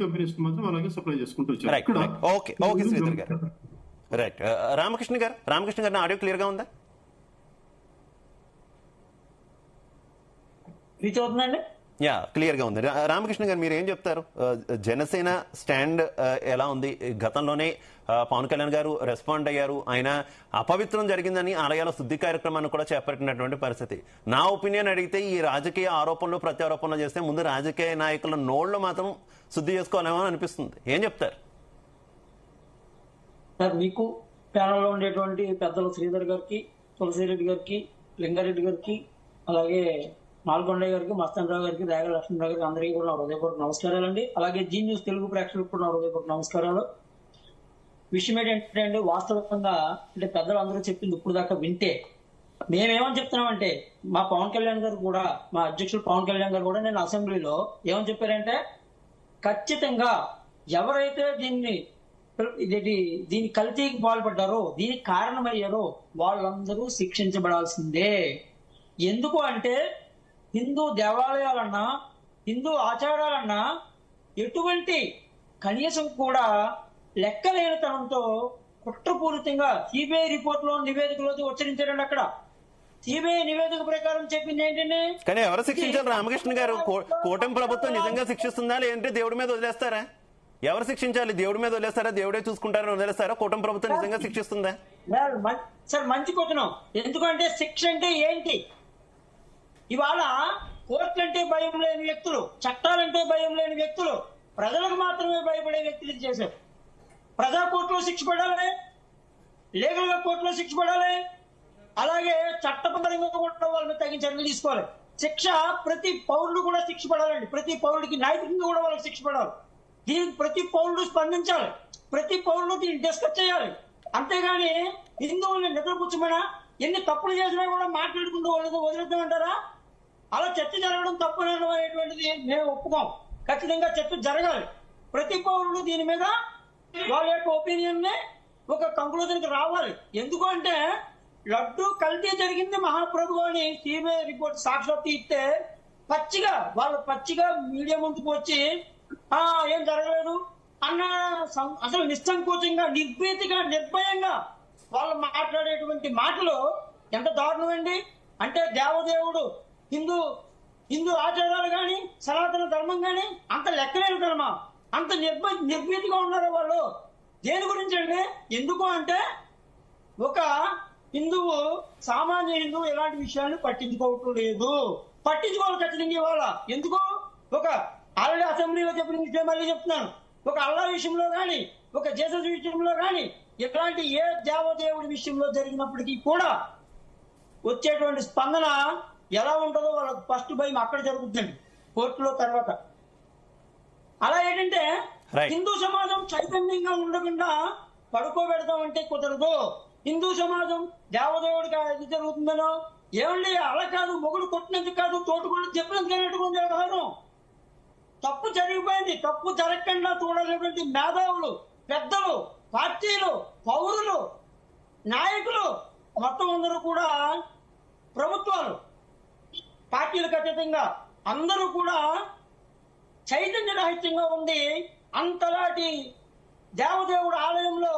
Companies మాత్రం అలాగే supply చేసుకుంటూ వచ్చారు. రైట్ ఓకే ఓకే శ్రీధర్ గారు రైట్. రామకృష్ణ గారు ఆడియో క్లియర్ గా ఉందా? రీచ్ అవుతుందండి? యా క్లియర్ గా ఉంది. రామకృష్ణ గారు మీరు ఏం చెప్తారు? జనసేన స్టాండ్ ఎలా ఉంది? గతంలోనే పవన్ కళ్యాణ్ గారు రెస్పాండ్ అయ్యారు. ఆయన అపవిత్రం జరిగిందని ఆలయాల శుద్ధి కార్యక్రమాన్ని కూడా చేపట్టినటువంటి పరిస్థితి. నా ఒపీనియన్ అడిగితే ఈ రాజకీయ ఆరోపణలు ప్రత్యారోపణలు చేస్తే ముందు రాజకీయ నాయకుల నోళ్లు మాత్రం శుద్ధి చేసుకోవాలేమో అనిపిస్తుంది. ఏం చెప్తారు సార్? మీకు ప్యానల్లో ఉండేటువంటి పెద్దలు శ్రీధర్ గారికి, తులసిరెడ్డి గారికి, లింగారెడ్డి గారికి, అలాగే మాల్కొండ గారికి, మస్తానరావు గారికి, రేగ లక్ష్మణరావు గారికి అందరికీ కూడా నా హృదయపూర్వక నమస్కారాలండి. అలాగే జీ న్యూస్ తెలుగు ప్రేక్షకులకు కూడా నా హృదయపూర్వక నమస్కారాలు. విషయం ఏంటంటే వాస్తవంగా అంటే పెద్దలు అందరూ చెప్పింది ఇప్పుడు దాకా వింటే మేమేమని చెప్తున్నామంటే మా పవన్ కళ్యాణ్ గారు కూడా, మా అధ్యక్షుడు పవన్ కళ్యాణ్ గారు కూడా నేను అసెంబ్లీలో ఏమని చెప్పారంటే ఖచ్చితంగా ఎవరైతే దీని కల్తీకి పాల్పడ్డారో, దీనికి కారణమయ్యారో వాళ్ళందరూ శిక్షించబడాల్సిందే. ఎందుకు అంటే హిందూ దేవాలయాలన్నా, హిందూ ఆచారాలన్నా ఎటువంటి కనీసం కూడా లెక్కలేనితనంతో కుట్రపూరితంగా సిబిఐ రిపోర్ట్ లో నివేదికలో ఉచ్చరించారండి. అక్కడ సిబిఐ నివేదిక ప్రకారం చెప్పింది ఏంటంటే, కానీ ఎవరు శిక్షించారు? రామకృష్ణ గారు కూటమి ప్రభుత్వం నిజంగా శిక్షిస్తుందా లేదంటే దేవుడి మీద వదిలేస్తారా? ఎవరు శిక్షించాలి? దేవుడి మీద వదిలేస్తారా? దేవుడే చూసుకుంటారని వదిలేస్తారా? కూటమి ప్రభుత్వం నిజంగా శిక్షిస్తుందా? సార్ మంచి క్వశ్చన్. ఎందుకంటే శిక్ష అంటే ఏంటి? ఇవాళ కోర్టు అంటే భయం లేని వ్యక్తులు, చట్టాలంటే భయం లేని వ్యక్తులు, ప్రజలకు మాత్రమే భయపడే వ్యక్తులు చేశారు. ప్రజా కోర్టులో శిక్ష పడాలి, లీగల్ గా కోర్టులో శిక్ష పడాలి, అలాగే చట్టపరంగా కూడా వాళ్ళని తగిన చర్యలు తీసుకోవాలి. శిక్ష ప్రతి పౌరుడు కూడా శిక్ష పడాలండి. ప్రతి పౌరుడికి నైతికంగా కూడా వాళ్ళకి శిక్ష పడాలి. దీనికి ప్రతి పౌరుడు స్పందించాలి, ప్రతి పౌరుడు దీన్ని డిస్కస్ చేయాలి. అంతేగాని హిందువుల్ని నిద్రపుచ్చమనా, ఎన్ని తప్పులు చేసినా కూడా మాట్లాడుకుంటూ వాళ్ళతో వదిలేద్దామంటారా? అలా చర్చ జరగడం తప్పు అనేటువంటిది మేము ఒప్పుకోం. ఖచ్చితంగా చర్చ జరగాలి. ప్రతి పౌరుడు దీని మీద వాళ్ళ యొక్క ఒపీనియన్ ని ఒక కంక్లూజన్ కి రావాలి. ఎందుకు అంటే లడ్డు కల్తీ జరిగింది మహాప్రభు అని సిబిఐ రిపోర్ట్ సాక్షాత్తు ఇస్తే పచ్చిగా మీడియా ముందుకు వచ్చి ఏం జరగలేదు అన్న అసలు నిస్సంకోచంగా, నిర్భీతిగా, నిర్భయంగా వాళ్ళు మాట్లాడేటువంటి మాటలు ఎంత దారుణం అండి. అంటే దేవదేవుడు, హిందూ ఆచారాలు గాని, సనాతన ధర్మం గాని అంత లెక్కలేని ధర్మం, అంత నిర్భీతిగా ఉన్నారు వాళ్ళు. దేని గురించి అండి? ఎందుకు అంటే ఒక హిందువు, సామాన్య హిందువు ఇలాంటి విషయాన్ని పట్టించుకోవటం లేదు. పట్టించుకోవాలి ఖచ్చితంగా. ఇవాళ ఎందుకు ఒక ఆల్రెడీ అసెంబ్లీలో చెప్పిన విషయం మళ్ళీ చెప్తున్నాను. ఒక అల్లా విషయంలో గాని, ఒక జీసస్ విషయంలో గాని, ఇట్లాంటి ఏ దేవదేవుడి విషయంలో జరిగినప్పటికీ కూడా వచ్చేటువంటి స్పందన ఎలా ఉంటుందో వాళ్ళకి ఫస్ట్ భయం అక్కడ జరుగుతుందండి, కోర్టులో తర్వాత. అలా ఏంటంటే హిందూ సమాజం చైతన్యంగా ఉండకుండా పడుకోబెడతామంటే కుదరదు. హిందూ సమాజం దేవదేవుడికి ఇది జరుగుతుందనో ఏమండి అలా కాదు, మొగుడు కొట్టినందుకు కాదు, తోటకుండా చెప్పినందుకు వ్యవహారం. తప్పు జరిగిపోయింది. తప్పు జరగకుండా చూడాల్సినటువంటి మేధావులు, పెద్దలు, పార్టీలు, పౌరులు, నాయకులు మొత్తం అందరూ కూడా, ప్రభుత్వాలు, పార్టీలకు అతీతంగా అందరూ కూడా చైతన్య రహితంగా ఉండి అంతలాంటి దేవదేవుడు ఆలయంలో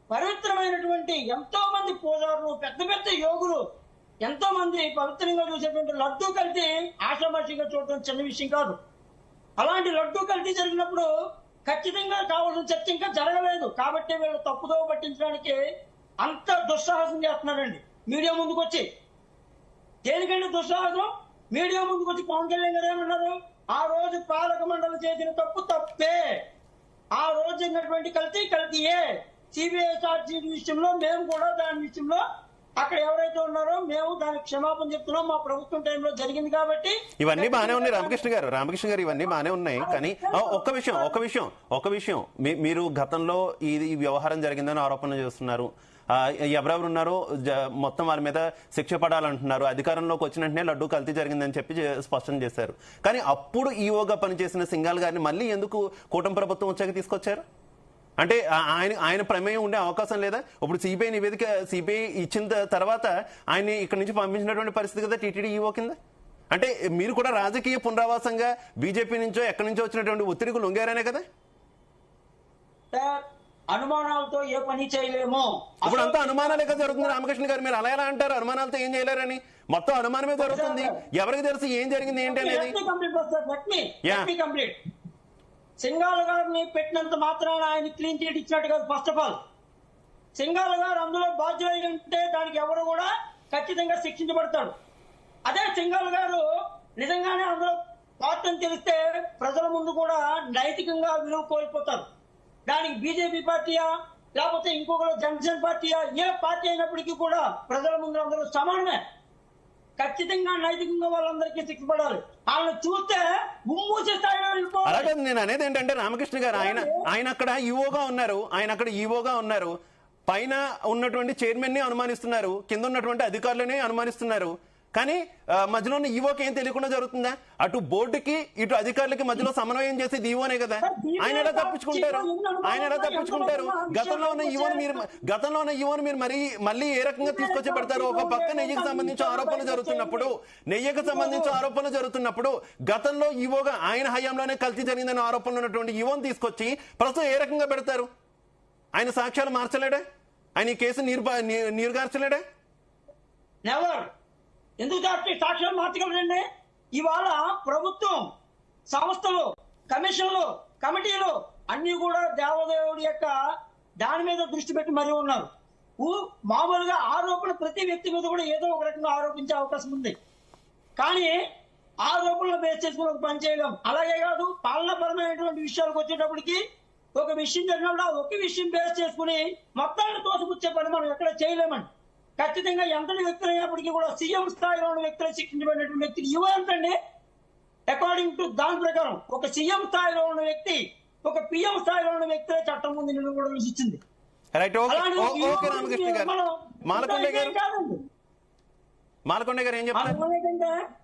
పవిత్రమైనటువంటి ఎంతో మంది పూజారులు, పెద్ద పెద్ద యోగులు, ఎంతో మంది పవిత్రంగా చూసేటువంటి లడ్డూ కల్తీ ఆషామాషిగా చూడటం చిన్న విషయం కాదు. అలాంటి లడ్డూ కల్తీ జరిగినప్పుడు ఖచ్చితంగా కావాల్సిన చర్చ ఇంకా జరగలేదు కాబట్టి వీళ్ళు తప్పుదోవ పట్టించడానికి అంత దుస్సాహసం చేస్తున్నారండి మీడియా ముందుకు వచ్చి. దేనికంటే దుస్సాహసం? మీడియా ముందుకు వచ్చి పవన్ కళ్యాణ్ గారు ఏమన్నారు? ఆ రోజు పాలక మండలి చేసిన తప్పు తప్పే, ఆ రోజు జరిగినటువంటి కల్తీయే. సిబిఐ చార్జ్ విషయంలో మేము కూడా దాని విషయంలో అక్కడ ఎవరైతే ఉన్నారో మేము దానికి క్షమాపణ చెప్తున్నాం, మా ప్రభుత్వం టైంలో జరిగింది కాబట్టి. ఇవన్నీ బాగానే ఉన్నాయి రామకృష్ణ గారు ఇవన్నీ బాగానే ఉన్నాయి. కానీ ఒక విషయం మీరు గతంలో ఈ వ్యవహారం జరిగిందని ఆరోపణ చేస్తున్నారు. ఎవరెవరు ఉన్నారో మొత్తం వారి మీద శిక్ష పడాలంటున్నారు. అధికారంలోకి వచ్చిన వెంటనే లడ్డూ కల్తీ జరిగిందని చెప్పి స్పష్టం చేశారు. కానీ అప్పుడు ఈఓగా పనిచేసిన సింగాల్ గారిని మళ్ళీ ఎందుకు కూటమి ప్రభుత్వం వచ్చాక తీసుకొచ్చారు? అంటే ఆయన ప్రమేయం ఉండే అవకాశం లేదా? ఇప్పుడు సిబిఐ ఇచ్చిన తర్వాత ఆయన్ని ఇక్కడ నుంచి పంపించినటువంటి పరిస్థితి కదా టీటీడీ ఈఓ కింద. అంటే మీరు కూడా రాజకీయ పునరావాసంగా బీజేపీ నుంచో ఎక్కడి నుంచో వచ్చినటువంటి ఒత్తిడికి లొంగారనే కదా? సార్, అనుమానాలతో ఏ పని చేయలేము. ఇప్పుడు అంతా అనుమానాలే కదా జరుగుతుంది రామకృష్ణ గారు. మీరు అలా ఎలా అంటారు? అనుమానాలతో ఏం చేయలేరని? మొత్తం అనుమానమే జరుగుతుంది. ఎవరికి తెలుసు ఏం జరిగింది ఏంటి అనేది? కంప్లీట్ సింగాల గారిని పెట్టినంత మాత్రాన ఆయన క్లీన్ చిట్ ఇచ్చినట్టు కాదు. ఫస్ట్ ఆఫ్ ఆల్ సింగాల గారు అందులో బాధ్యులై ఉంటే దానికి ఎవరు కూడా ఖచ్చితంగా శిక్షించబడతాడు. అదే సింగాల గారు నిజంగానే అందులో పాత్ర అని తెలిస్తే ప్రజల ముందు కూడా నైతికంగా విలువ కోల్పోతారు. దానికి బీజేపీ పార్టీయా లేకపోతే ఇంకొకరు జనసేన పార్టీయా, ఏ పార్టీ అయినప్పటికీ కూడా ప్రజల ముందు అందరూ సమానమే. ఖచ్చితంగా నైతికంగా వాళ్ళందరికీ శిక్ష పడాలి. వాళ్ళని చూస్తే మూసే స్థాయిలో వెళ్ళిపోవాలి. అలాగే నేను అనేది ఏంటంటే రామకృష్ణ గారు ఆయన అక్కడ ఈవోగా ఉన్నారు. పైన ఉన్నటువంటి చైర్మన్ ని అనుమానిస్తున్నారు, కింద ఉన్నటువంటి అధికారులని అనుమానిస్తున్నారు. కానీ మధ్యలో ఉన్న ఈవోకి ఏం తెలియకుండా జరుగుతుందా? అటు బోర్డుకి ఇటు అధికారులకి మధ్యలో సమన్వయం చేసేది ఈవోనే కదా. ఆయన ఎలా తప్పించుకుంటారు? గతంలో ఉన్న ఈవోని మీరు మళ్ళీ ఏ రకంగా తీసుకొచ్చి పెడతారు? ఒక పక్క నెయ్యికి సంబంధించిన ఆరోపణలు జరుగుతున్నప్పుడు గతంలో ఈవోగా ఆయన హయాంలోనే కల్తీ జరిగిందనే ఆరోపణలు ఉన్నటువంటి ఈవోని తీసుకొచ్చి ప్రస్తుతం ఏ రకంగా పెడతారు? ఆయన సాక్ష్యాలు మార్చలేడా? ఆయన ఈ కేసు నీరుగార్చలేడా? నెవర్. ఎందుకు సాక్ష్యాలు మార్చగలరండి? ఇవాళ ప్రభుత్వం, సంస్థలు, కమిషన్లు, కమిటీలు అన్ని కూడా దేవదేవుడి యొక్క దాని మీద దృష్టి పెట్టి మరీ ఉన్నారు. మామూలుగా ఆరోపణ ప్రతి వ్యక్తి మీద కూడా ఏదో ఒక రకంగా ఆరోపించే అవకాశం ఉంది. కానీ ఆరోపణలు బేస్ చేసుకుని ఒక పని చేయడం అలాగే కాదు. పాలనాపరమైనటువంటి విషయాలకు వచ్చేటప్పటికి ఒక విషయం జరిగినప్పుడు ఒక విషయం బేస్ చేసుకుని మొత్తాన్ని తోసిపుచ్చే పని మనం ఎక్కడ చేయలేమండి. ఖచ్చితంగా ఎంతటి వ్యక్తులు అయినప్పటికీ కూడా సీఎం స్థాయిలో ఉన్న వ్యక్తులు శిక్షించబడినటువంటి వ్యక్తులు ఇవ్వండి. అకార్డింగ్ టు దాని ప్రకారం ఒక సీఎం స్థాయిలో ఉన్న వ్యక్తి, ఒక పిఎం స్థాయిలో ఉన్న వ్యక్తులే చట్టం ముందు నిన్ను కూడా విధించింది. మాలకొండ గారు ఏం చెప్తారు?